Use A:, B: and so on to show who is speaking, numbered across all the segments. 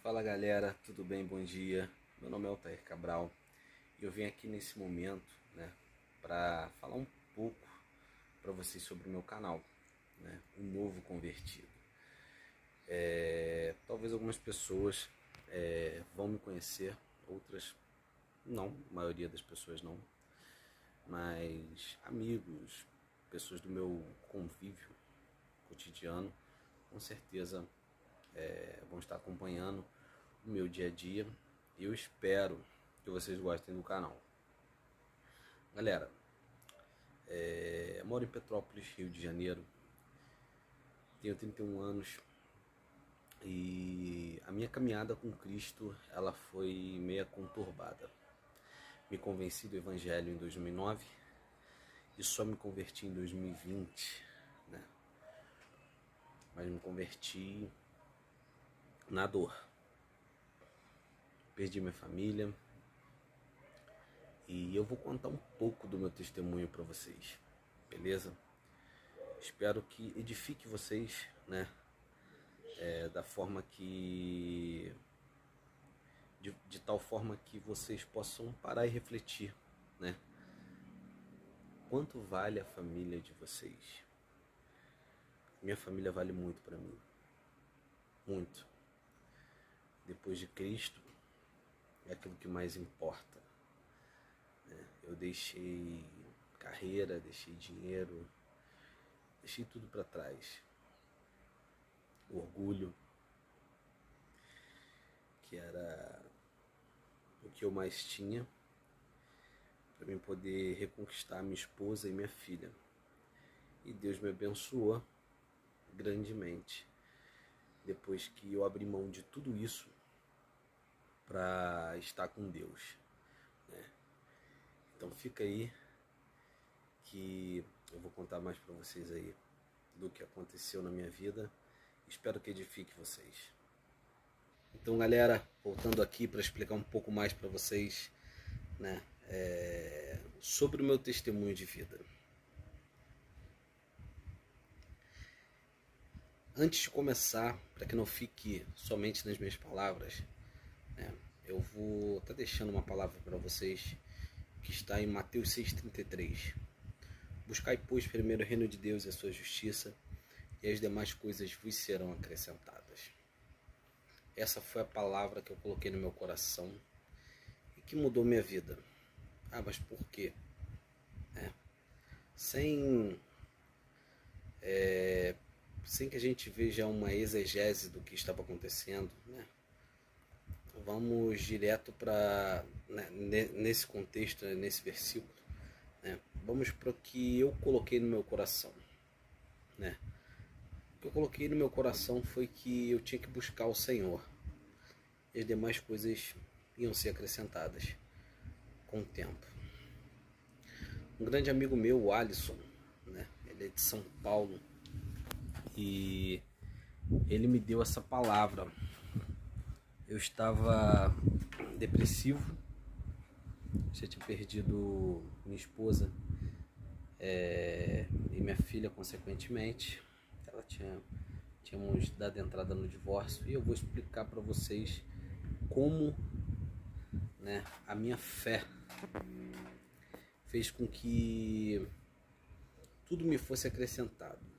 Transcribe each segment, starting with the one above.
A: Fala galera, tudo bem? Bom dia. Meu nome é Altair Cabral e eu vim aqui nesse momento, para falar um pouco para vocês sobre o meu canal, o Novo Convertido. Talvez algumas pessoas vão me conhecer, outras não, a maioria das pessoas não, mas amigos, pessoas do meu convívio cotidiano, com certeza vão estar acompanhando o meu dia a dia. Eu espero que vocês gostem do canal. Galera, moro em Petrópolis, Rio de Janeiro, tenho 31 anos e a minha caminhada com Cristo ela foi meio conturbada. Me convenci do Evangelho em 2009 e só me converti em 2020, mas me converti na dor. Perdi minha família e eu vou contar um pouco do meu testemunho para vocês, beleza? Espero que edifique vocês, da forma que de tal forma que vocês possam parar e refletir, Quanto vale a família de vocês? Minha família vale muito para mim, muito. Depois de Cristo, é aquilo que mais importa. Eu deixei carreira, deixei dinheiro, deixei tudo para trás. O orgulho, que era o que eu mais tinha, para mim poder reconquistar minha esposa e minha filha. E Deus me abençoou grandemente, depois que eu abri mão de tudo isso para estar com Deus. Então fica aí que eu vou contar mais para vocês aí do que aconteceu na minha vida. Espero que edifique vocês. Então galera, voltando aqui para explicar um pouco mais para vocês, sobre o meu testemunho de vida. Antes de começar, para que não fique somente nas minhas palavras, eu vou estar deixando uma palavra para vocês que está em Mateus 6,33. Buscai, pois, primeiro o reino de Deus e a sua justiça, e as demais coisas vos serão acrescentadas. Essa foi a palavra que eu coloquei no meu coração e que mudou minha vida. Mas por quê? Sem que a gente veja uma exegese do que estava acontecendo, vamos direto para, nesse contexto, nesse versículo, vamos para o que eu coloquei no meu coração. O que eu coloquei no meu coração foi que eu tinha que buscar o Senhor e as demais coisas iam ser acrescentadas com o tempo. Um grande amigo meu, o Alisson, ele é de São Paulo, e ele me deu essa palavra. Eu estava depressivo, já tinha perdido minha esposa e minha filha consequentemente. Tínhamos dado entrada no divórcio, e eu vou explicar para vocês como a minha fé fez com que tudo me fosse acrescentado.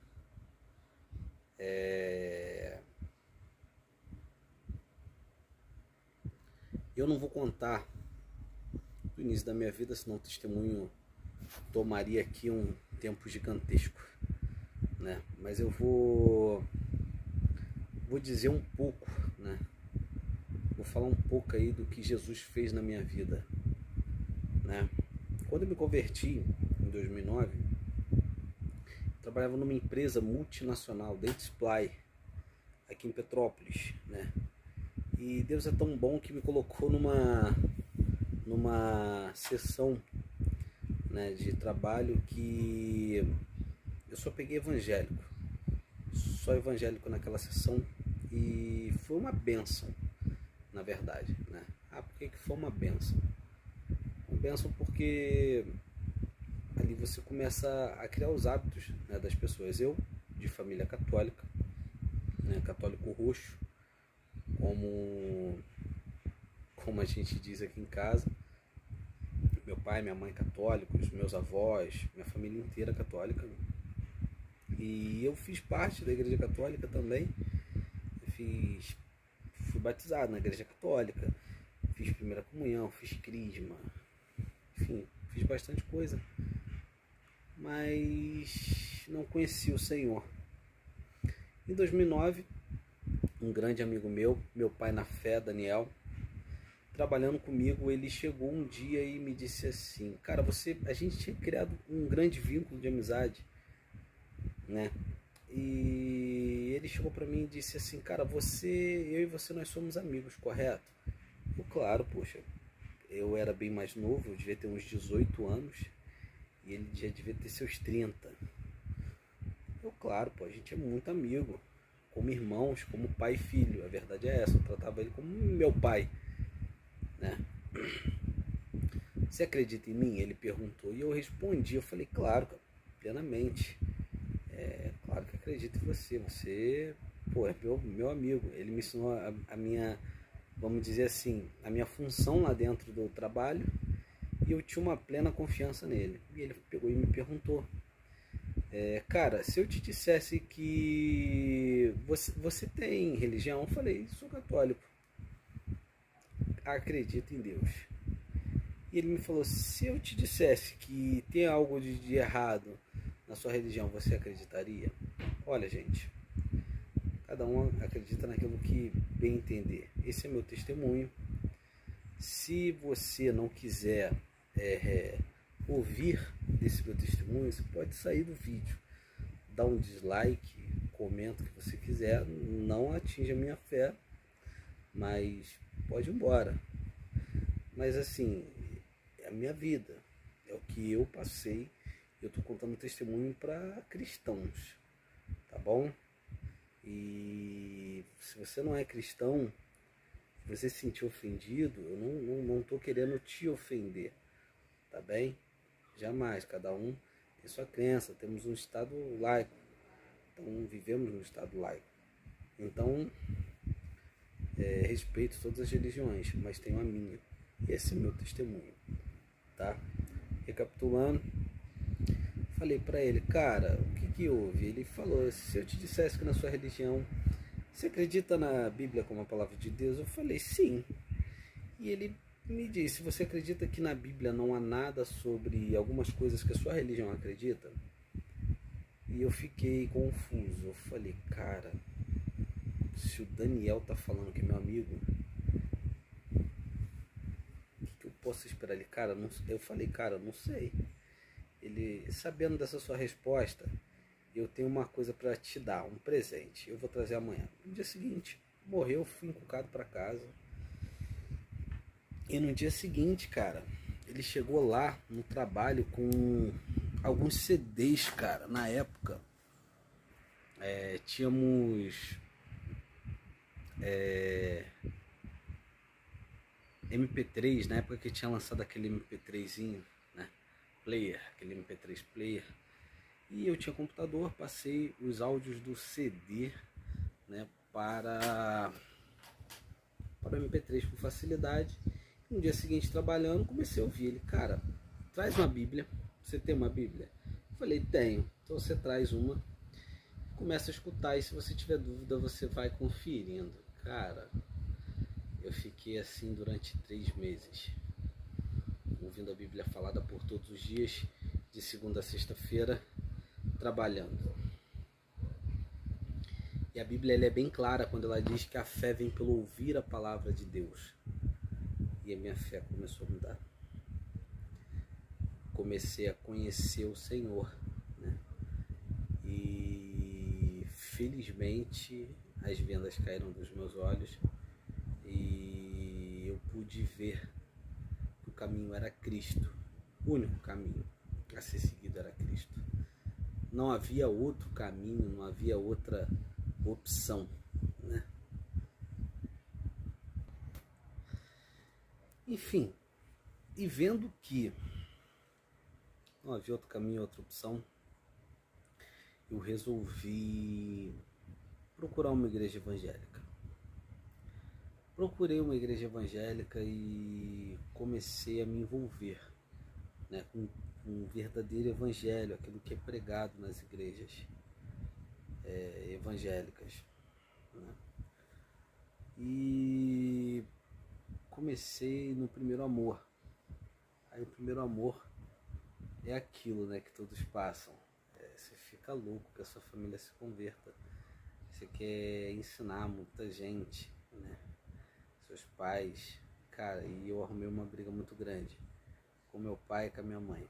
A: Eu não vou contar do início da minha vida, senão o testemunho tomaria aqui um tempo gigantesco, mas eu vou dizer um pouco, vou falar um pouco aí do que Jesus fez na minha vida, Quando eu me converti em 2009, trabalhava numa empresa multinacional, Dentsply, aqui em Petrópolis, E Deus é tão bom que me colocou numa sessão, de trabalho que eu só peguei evangélico, só evangélico naquela sessão, e foi uma bênção, na verdade, por que foi uma bênção? Uma bênção porque ali você começa a criar os hábitos, das pessoas. Eu, de família católica, católico roxo, como a gente diz aqui em casa, meu pai, minha mãe católicos, meus avós, minha família inteira católica. E eu fiz parte da igreja católica também. Fui batizado na igreja católica, fiz primeira comunhão, fiz crisma, enfim, fiz bastante coisa. Mas não conheci o Senhor. Em 2009, um grande amigo meu pai na fé, Daniel, trabalhando comigo, ele chegou um dia e me disse assim: cara, a gente tinha criado um grande vínculo de amizade, né? E ele chegou para mim e disse assim: cara, eu e você, nós somos amigos, correto? Eu, claro, poxa, eu era bem mais novo, eu devia ter uns 18 anos e ele já devia ter seus 30. Eu, claro, pô, a gente é muito amigo, como irmãos, como pai e filho. A verdade é essa, eu tratava ele como meu pai, né? Você acredita em mim? Ele perguntou. E eu respondi, eu falei, claro, cara, plenamente. Claro que acredito em você. Você, pô, é meu amigo. Ele me ensinou a minha, vamos dizer assim, a minha função lá dentro do trabalho. E eu tinha uma plena confiança nele. E ele pegou e me perguntou: cara, se eu te dissesse que você tem religião? Eu falei, sou católico. Acredito em Deus. E ele me falou: se eu te dissesse que tem algo de errado na sua religião, você acreditaria? Olha, gente, cada um acredita naquilo que bem entender. Esse é meu testemunho. Se você não quiser ouvir desse meu testemunho, você pode sair do vídeo, dar um dislike, comenta o que você quiser, não atinge a minha fé, mas pode ir embora. Mas assim, é a minha vida, é o que eu passei. Eu estou contando testemunho para cristãos, tá bom? E se você não é cristão, se você se sentir ofendido, eu não estou querendo te ofender, tá bem? Jamais, cada um tem sua crença, temos um estado laico, então vivemos num estado laico. Então, respeito todas as religiões, mas tenho a minha. Esse é o meu testemunho, tá? Recapitulando, falei pra ele: cara, o que houve? Ele falou: se eu te dissesse que na sua religião você acredita na Bíblia como a palavra de Deus? Eu falei: sim. E ele me disse: você acredita que na Bíblia não há nada sobre algumas coisas que a sua religião acredita? E eu fiquei confuso. Eu falei: cara, se o Daniel tá falando que é meu amigo, o que eu posso esperar? Ele, cara, não, eu falei: cara, não sei. Ele, sabendo dessa sua resposta, eu tenho uma coisa para te dar, um presente. Eu vou trazer amanhã. No dia seguinte, morreu, fui encucado para casa. E no dia seguinte, cara, ele chegou lá no trabalho com alguns CDs, cara. Na época, tínhamos MP3, na época que tinha lançado aquele MP3zinho, né? Player, aquele MP3 player. E eu tinha computador, passei os áudios do CD, né, para o MP3 com facilidade. No dia seguinte, trabalhando, comecei a ouvir ele: cara, traz uma Bíblia. Você tem uma Bíblia? Eu falei: tenho. Então você traz uma, começa a escutar, e se você tiver dúvida, você vai conferindo. Cara, eu fiquei assim durante 3 meses, ouvindo a Bíblia falada por todos os dias, de segunda a sexta-feira, trabalhando. E a Bíblia, ela é bem clara quando ela diz que a fé vem pelo ouvir a palavra de Deus. E a minha fé começou a mudar. Comecei a conhecer o Senhor, né? E felizmente as vendas caíram dos meus olhos e eu pude ver que o caminho era Cristo. O único caminho a ser seguido era Cristo. Não havia outro caminho, não havia outra opção, né? Enfim, e vendo que não havia outro caminho, outra opção, eu resolvi procurar uma igreja evangélica. procurei uma igreja evangélica e comecei a me envolver, né, com um verdadeiro evangelho, aquilo que é pregado nas igrejas evangélicas, né? E comecei no primeiro amor. Aí o primeiro amor é aquilo, né, que todos passam. Você fica louco que a sua família se converta. Você quer ensinar muita gente, né? Seus pais. Cara, e eu arrumei uma briga muito grande com meu pai e com a minha mãe.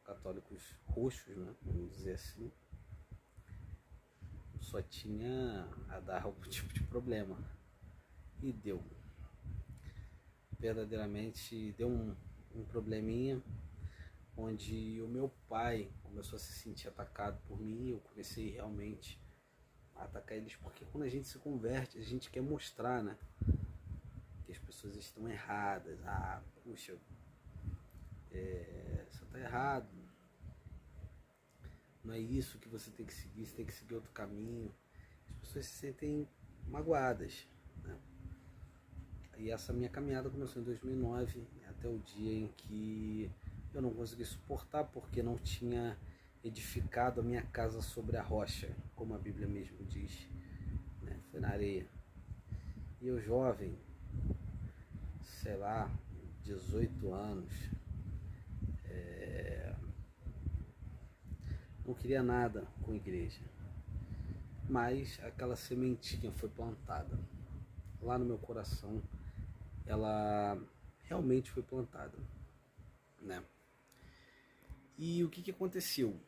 A: Católicos roxos, né? Vamos dizer assim. Só tinha a dar algum tipo de problema. E deu. Verdadeiramente deu um probleminha, onde o meu pai começou a se sentir atacado por mim. Eu comecei realmente a atacar eles, porque quando a gente se converte, a gente quer mostrar, né, que as pessoas estão erradas. Ah, puxa, você está errado, não é isso que você tem que seguir, você tem que seguir outro caminho. As pessoas se sentem magoadas, né? E essa minha caminhada começou em 2009, até o dia em que eu não consegui suportar, porque não tinha edificado a minha casa sobre a rocha, como a Bíblia mesmo diz, né? Foi na areia. E eu jovem, sei lá, 18 anos, não queria nada com igreja, mas aquela sementinha foi plantada lá no meu coração, ela realmente foi plantada, né? E o que aconteceu?